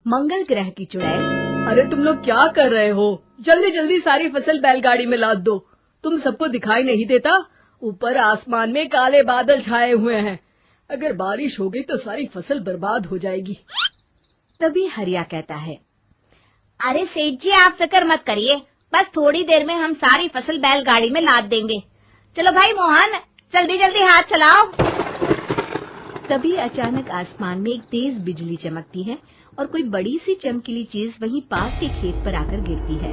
मंगल ग्रह की चुड़ैल। अरे तुम लोग क्या कर रहे हो? जल्दी जल्दी सारी फसल बैलगाड़ी में लाद दो। तुम सबको दिखाई नहीं देता? ऊपर आसमान में काले बादल छाए हुए हैं। अगर बारिश हो गई तो सारी फसल बर्बाद हो जाएगी। तभी हरिया कहता है, अरे सेठ जी आप फिक्र मत करिए, बस थोड़ी देर में हम सारी फसल बैलगाड़ी में लाद देंगे। चलो भाई मोहन, जल्दी जल्दी हाथ चलाओ। तभी अचानक आसमान में एक तेज बिजली चमकती है और कोई बड़ी सी चमकीली चीज वहीं पास के खेत पर आकर गिरती है।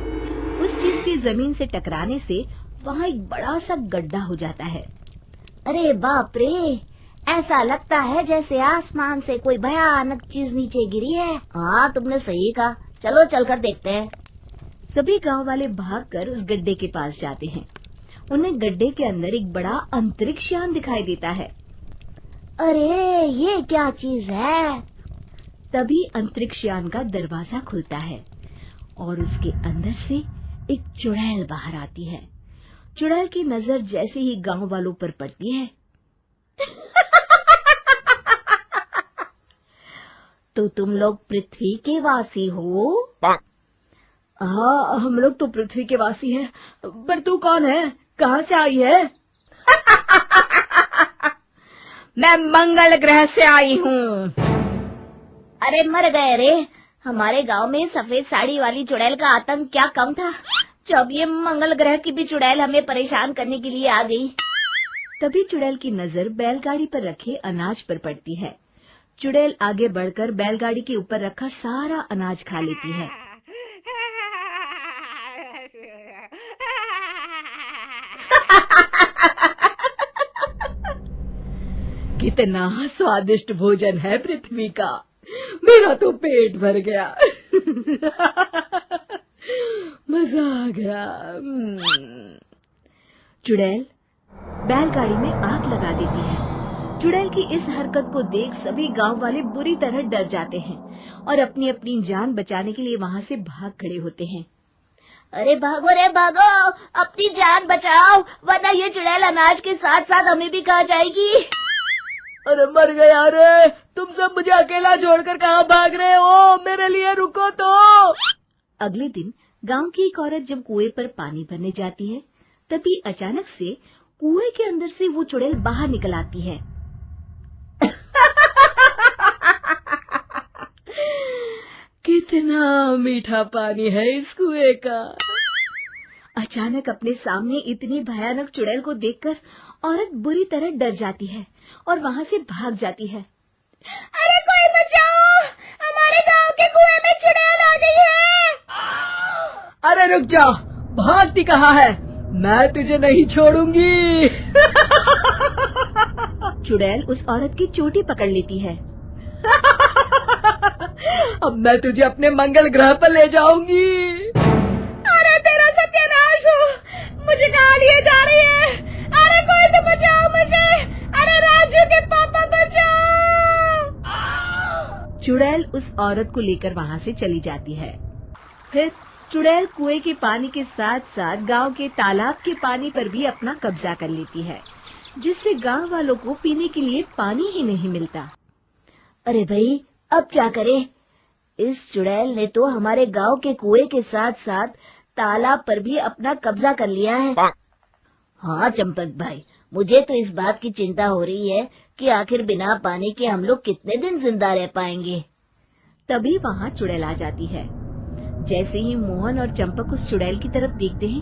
उस चीज के जमीन से टकराने से वहाँ एक बड़ा सा गड्ढा हो जाता है। अरे बाप रे, ऐसा लगता है जैसे आसमान से कोई भयानक चीज नीचे गिरी है। हाँ तुमने सही कहा, चलो चलकर देखते हैं। सभी गांव वाले भागकर उस गड्ढे के पास जाते हैं। उन्हें गड्ढे के अंदर एक बड़ा अंतरिक्ष यान दिखाई देता है। अरे ये क्या चीज है? तभी अंतरिक्ष यान का दरवाजा खुलता है और उसके अंदर से एक चुड़ैल बाहर आती है। चुड़ैल की नजर जैसे ही गांव वालों पर पड़ती है तो तुम लोग पृथ्वी के वासी हो? हाँ, हम लोग तो पृथ्वी के वासी हैं। पर तू कौन है? कहाँ से आई है? मैं मंगल ग्रह से आई हूँ। अरे मर गए रे, हमारे गांव में सफेद साड़ी वाली चुड़ैल का आतंक क्या कम था, जब ये मंगल ग्रह की भी चुड़ैल हमें परेशान करने के लिए आ गई। तभी चुड़ैल की नजर बैलगाड़ी पर रखे अनाज पर पड़ती है। चुड़ैल आगे बढ़कर बैलगाड़ी के ऊपर रखा सारा अनाज खा लेती है। कितना स्वादिष्ट भोजन है पृथ्वी का, मेरा तो पेट भर गया। मजा आ गया। चुड़ैल बैलगाड़ी में आग लगा देती है। चुड़ैल की इस हरकत को देख सभी गांव वाले बुरी तरह डर जाते हैं और अपनी अपनी जान बचाने के लिए वहां से भाग खड़े होते हैं। अरे भागो रे भागो, अपनी जान बचाओ, वरना ये चुड़ैल अनाज के साथ साथ हमें भी खा जाएगी। अरे मर गया रे, तुम सब मुझे अकेला छोड़कर कहाँ भाग रहे हो? मेरे लिए रुको तो। अगले दिन गांव की एक औरत जब कुएं पर पानी भरने जाती है, तभी अचानक से कुएं के अंदर से वो चुड़ैल बाहर निकल आती है। कितना मीठा पानी है इस कुएं का। अचानक अपने सामने इतनी भयानक चुड़ैल को देखकर औरत बुरी तरह डर जाती है और वहाँ से भाग जाती है। अरे कोई बचाओ, हमारे गांव के कुएं में चुड़ैल आ गई है। अरे रुक जा, भागती कहाँ है? मैं तुझे नहीं छोड़ूंगी। चुड़ैल उस औरत की चोटी पकड़ लेती है। अब मैं तुझे अपने मंगल ग्रह पर ले जाऊंगी। अरे तेरा सत्यानाश हो, मुझे कहाँ लिए जा रही है? अरे कोई तो बचाओ मुझे, अरे राजू के पापा बचाओ। चुड़ैल उस औरत को लेकर वहाँ से चली जाती है। फिर चुड़ैल कुएं के पानी के साथ साथ गांव के तालाब के पानी पर भी अपना कब्जा कर लेती है, जिससे गांव वालों को पीने के लिए पानी ही नहीं मिलता। अरे भाई, अब क्या करें? इस चुड़ैल ने तो हमारे गांव के कुएं के साथ साथ तालाब पर भी अपना कब्जा कर लिया है। हाँ चंपक भाई, मुझे तो इस बात की चिंता हो रही है कि आखिर बिना पानी के हम लोग कितने दिन जिंदा रह पाएंगे। तभी वहाँ चुड़ैल आ जाती है। जैसे ही मोहन और चंपक उस चुड़ैल की तरफ देखते हैं,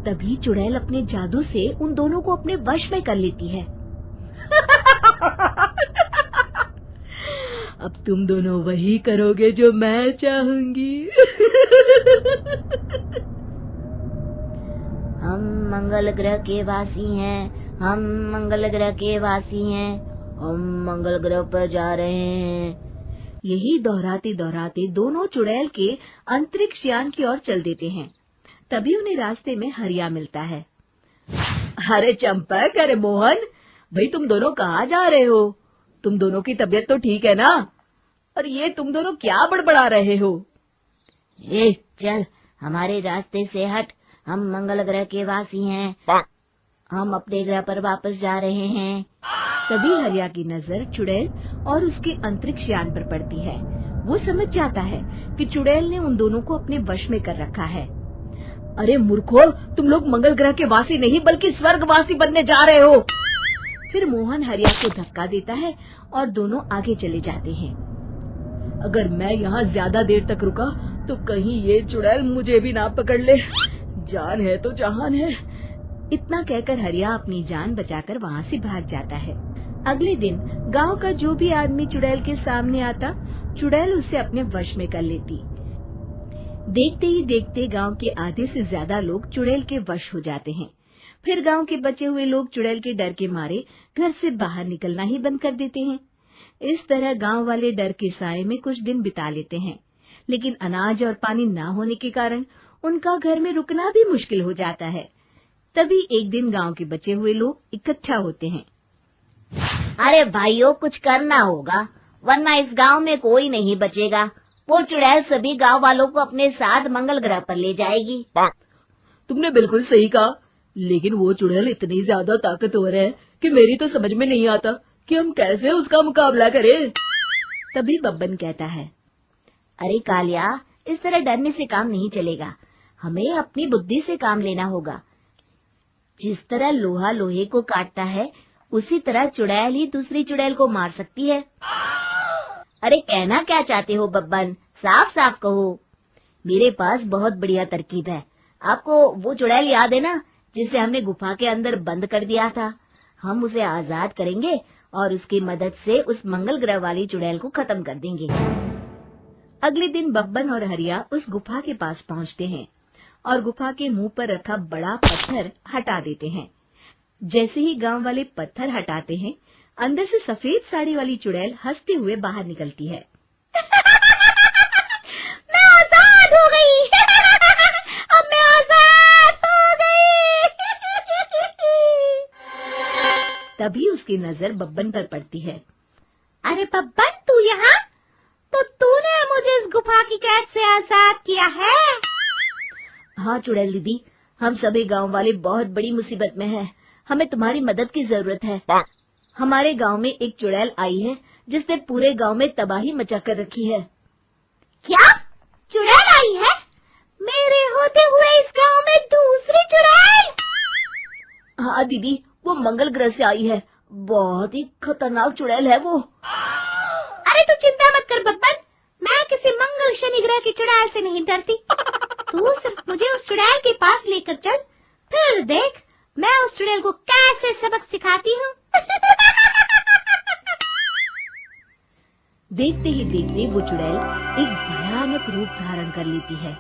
तभी चुड़ैल अपने जादू से उन दोनों को अपने वश में कर लेती है। अब तुम दोनों वही करोगे जो मैं चाहूंगी। हम मंगल ग्रह के वासी हैं, हम मंगल ग्रह के वासी हैं, हम मंगल ग्रह पर जा रहे हैं। यही दोहराते दोहराते दोनों चुड़ैल के अंतरिक्ष यान की ओर चल देते हैं। तभी उन्हें रास्ते में हरिया मिलता है। अरे चंपक, अरे मोहन, भाई तुम दोनों कहाँ जा रहे हो? तुम दोनों की तबीयत तो ठीक है ना? और ये तुम दोनों क्या बड़बड़ा रहे हो? ए चल, हमारे रास्ते से हट, हम मंगल ग्रह के वासी हैं, हम अपने ग्रह पर वापस जा रहे हैं। तभी हरिया की नजर चुड़ैल और उसके अंतरिक्ष यान पर पड़ती है। वो समझ जाता है कि चुड़ैल ने उन दोनों को अपने वश में कर रखा है। अरे मूर्खों, तुम लोग मंगल ग्रह के वासी नहीं बल्कि स्वर्गवासी बनने जा रहे हो। फिर मोहन हरिया को धक्का देता है और दोनों आगे चले जाते हैं। अगर मैं यहाँ ज्यादा देर तक रुका तो कहीं ये चुड़ैल मुझे भी ना पकड़ ले। जान है तो जहान है। इतना कहकर हरिया अपनी जान बचाकर वहाँ से भाग जाता है। अगले दिन गांव का जो भी आदमी चुड़ैल के सामने आता, चुड़ैल उसे अपने वश में कर लेती। देखते ही देखते गांव के आधे से ज्यादा लोग चुड़ैल के वश हो जाते हैं। फिर गांव के बचे हुए लोग चुड़ैल के डर के मारे घर से बाहर निकलना ही बंद कर देते हैं। इस तरह गांव वाले डर के साए में कुछ दिन बिता लेते हैं, लेकिन अनाज और पानी न होने के कारण उनका घर में रुकना भी मुश्किल हो जाता है। तभी एक दिन गांव के बचे हुए लोग इकट्ठा होते हैं। अरे भाइयों, कुछ करना होगा वरना इस गांव में कोई नहीं बचेगा। वो चुड़ैल सभी गांव वालों को अपने साथ मंगल ग्रह पर ले जाएगी। तुमने बिल्कुल सही कहा, लेकिन वो चुड़ैल इतनी ज्यादा ताकतवर है कि मेरी तो समझ में नहीं आता कि हम कैसे उसका मुकाबला करें। तभी बब्बन कहता है, अरे कालिया, इस तरह डरने से काम नहीं चलेगा। हमें अपनी बुद्धि से काम लेना होगा। जिस तरह लोहा लोहे को काटता है, उसी तरह चुड़ैल ही दूसरी चुड़ैल को मार सकती है। अरे कहना क्या चाहते हो बब्बन, साफ साफ कहो। मेरे पास बहुत बढ़िया तरकीब है। आपको वो चुड़ैल याद है ना, जिसे हमने गुफा के अंदर बंद कर दिया था? हम उसे आजाद करेंगे और उसकी मदद से उस मंगल ग्रह वाली चुड़ैल को खत्म कर देंगे। अगले दिन बब्बन और हरिया उस गुफा के पास पहुंचते हैं और गुफा के मुंह पर रखा बड़ा पत्थर हटा देते हैं। जैसे ही गांव वाले पत्थर हटाते हैं, अंदर से सफेद साड़ी वाली चुड़ैल हंसते हुए बाहर निकलती है। मैं आजाद हो गई। अब मैं आजाद हो गई। तभी उसकी नजर बब्बन पर पड़ती है। अरे बब्बन, तू यहाँ? तो तूने मुझे इस गुफा की कैद से आजाद किया है? हाँ चुड़ैल दीदी, हम सभी गांव वाले बहुत बड़ी मुसीबत में हैं। हमें तुम्हारी मदद की जरूरत है। हमारे गांव में एक चुड़ैल आई है जिसने पूरे गांव में तबाही मचा कर रखी है। क्या? चुड़ैल आई है? मेरे होते हुए इस गांव में दूसरी चुड़ैल? हाँ दीदी, वो मंगल ग्रह से आई है। बहुत ही खतरनाक चुड़ैल है वो। अरे तू चिंता मत कर बब्बन, मैं किसी मंगल शनि ग्रह की चुड़ैल से नहीं डरती। तू सिर्फ मुझे उस चुड़ैल के पास लेकर चल, फिर देख मैं उस चुड़ैल को कैसे सबक सिखाती हूँ। देखते ही देखते वो चुड़ैल एक भयानक रूप धारण कर लेती है।